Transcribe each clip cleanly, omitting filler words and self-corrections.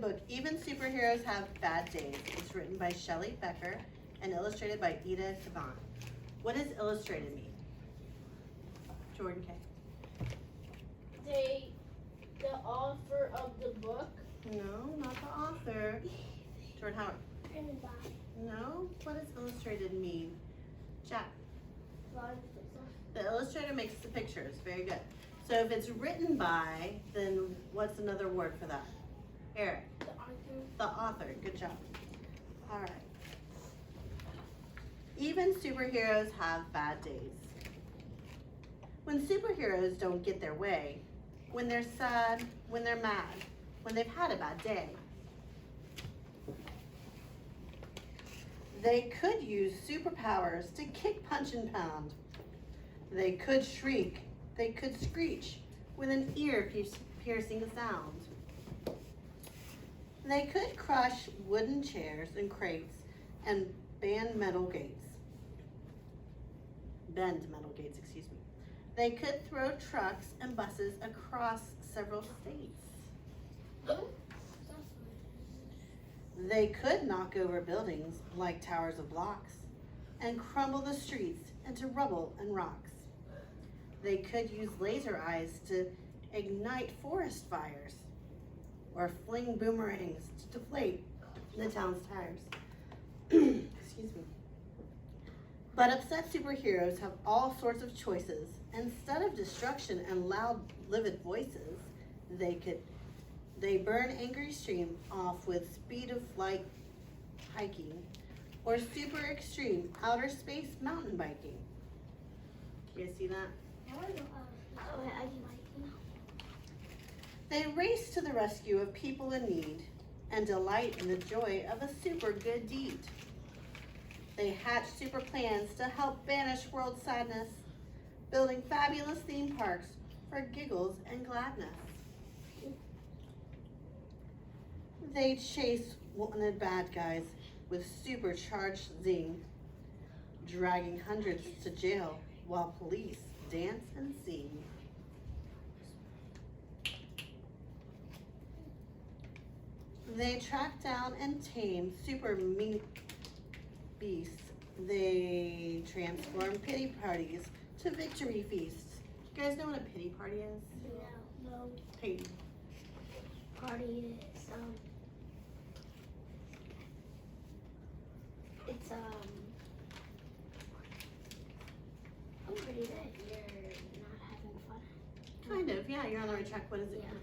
book, Even Superheroes Have Bad Days. It's written by Shelley Becker and illustrated by Ida Caban. What does illustrated mean? Jordan K. The author of the book. No, not the author. Jordan Howard. No, what does illustrated mean? Jack. The illustrator makes the pictures. Very good. So if it's written by, then what's another word for that? Eric. The author. Good job. All right. Even superheroes have bad days. When superheroes don't get their way, when they're sad, when they're mad, when they've had a bad day, they could use superpowers to kick, punch, and pound. They could shriek. They could screech with an ear-piercing sound. They could crush wooden chairs and crates and bend metal gates, excuse me. They could throw trucks and buses across several states. They could knock over buildings like towers of blocks and crumble the streets into rubble and rocks. They could use laser eyes to ignite forest fires or fling boomerangs to deflate the town's tires. Excuse me. But upset superheroes have all sorts of choices. Instead of destruction and loud, livid voices, they burn angry stream off with speed of flight hiking or super extreme outer space mountain biking. You guys see that? They race to the rescue of people in need and delight in the joy of a super good deed. They hatch super plans to help banish world sadness, building fabulous theme parks for giggles and gladness. They chase wanted bad guys with supercharged zing, dragging hundreds to jail while police dance and sing. They track down and tame super mean beasts. They transform pity parties to victory feasts. You guys know what a pity party is? No. Peyton. Party is it's I'm pretty that you're not having fun. Kind of, yeah, you're on the right track. What is it? Yeah.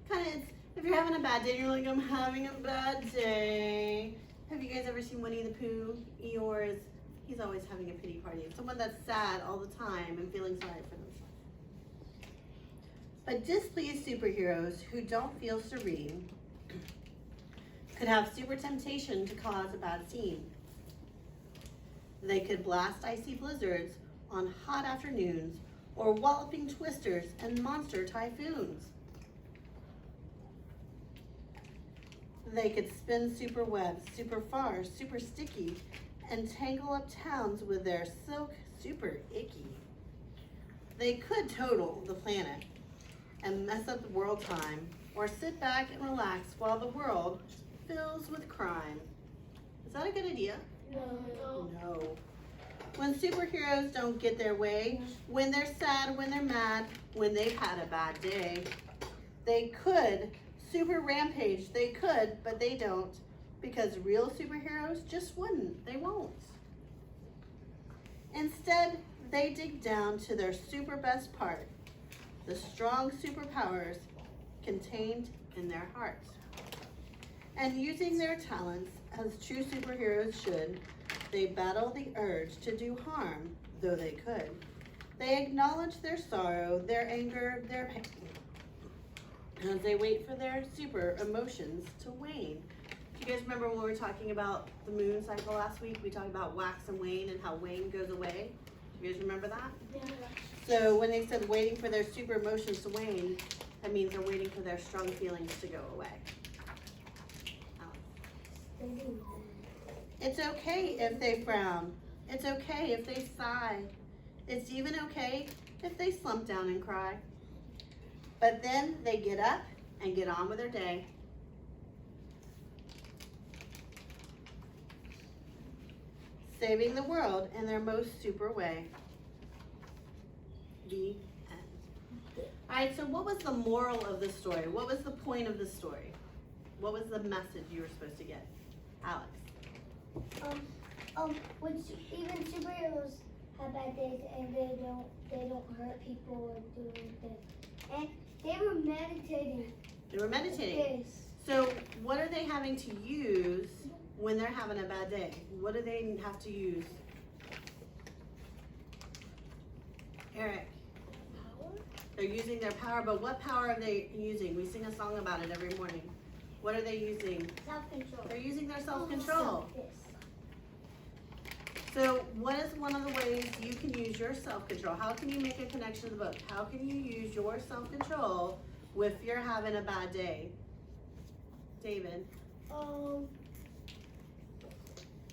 Kind of, if you're having a bad day, you're like, I'm having a bad day. Have you guys ever seen Winnie the Pooh? He's always having a pity party. It's someone that's sad all the time and feeling sorry for themselves. But displeased superheroes who don't feel serene could have super temptation to cause a bad scene. They could blast icy blizzards on hot afternoons or walloping twisters and monster typhoons. They could spin super webs, super far, super sticky, and tangle up towns with their silk super icky. They could total the planet and mess up the world time, or sit back and relax while the world fills with crime. Is that a good idea? No. No. When superheroes don't get their way, when they're sad, when they're mad, when they've had a bad day, they could super rampage. They could, but they don't, because real superheroes just wouldn't. They won't. Instead, they dig down to their super best part, the strong superpowers contained in their hearts. And using their talents, as true superheroes should, they battle the urge to do harm, though they could. They acknowledge their sorrow, their anger, their pain, as they wait for their super emotions to wane. Do you guys remember when we were talking about the moon cycle last week? We talked about wax and wane and how wane goes away. Do you guys remember that? Yeah. So when they said waiting for their super emotions to wane, that means they're waiting for their strong feelings to go away. It's okay if they frown. It's okay if they sigh. It's even okay if they slump down and cry. But then they get up and get on with their day. Saving the world in their most super way. The end. Alright, so what was the moral of the story? What was the point of the story? What was the message you were supposed to get? Alex. When even superheroes have bad days and they don't hurt people or do anything. And they were meditating. They were meditating. Yes. So what are they having to use when they're having a bad day? What do they have to use? Eric. Power? They're using their power, but what power are they using? We sing a song about it every morning. What are they using? Self-control. They're using their self-control. Yes. So what is one of the ways you can use your self-control? How can you make a connection to the book? How can you use your self-control if you're having a bad day? David.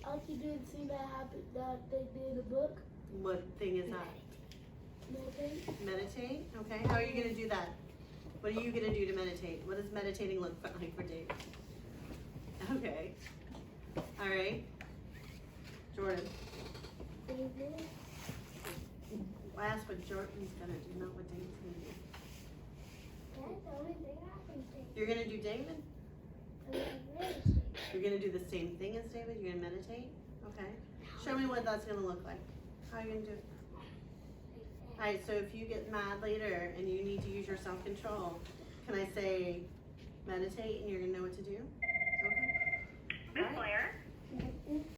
Like you did see that happen, that they did in the book. What thing is that? Meditate. Meditate? Okay. How are you going to do that? What are you going to do to meditate? What does meditating look like for David? Okay. All right. Jordan. David. I asked what Jordan's going to do, not what David's going to do. That's the only thing I can think. You're going to do David? Meditate. You're going to do the same thing as David? You're going to meditate? Okay. Show me what that's going to look like. How are you going to do it? Alright, so if you get mad later and you need to use your self-control, can I say meditate and you're going to know what to do? Okay. Miss Alright. Blair,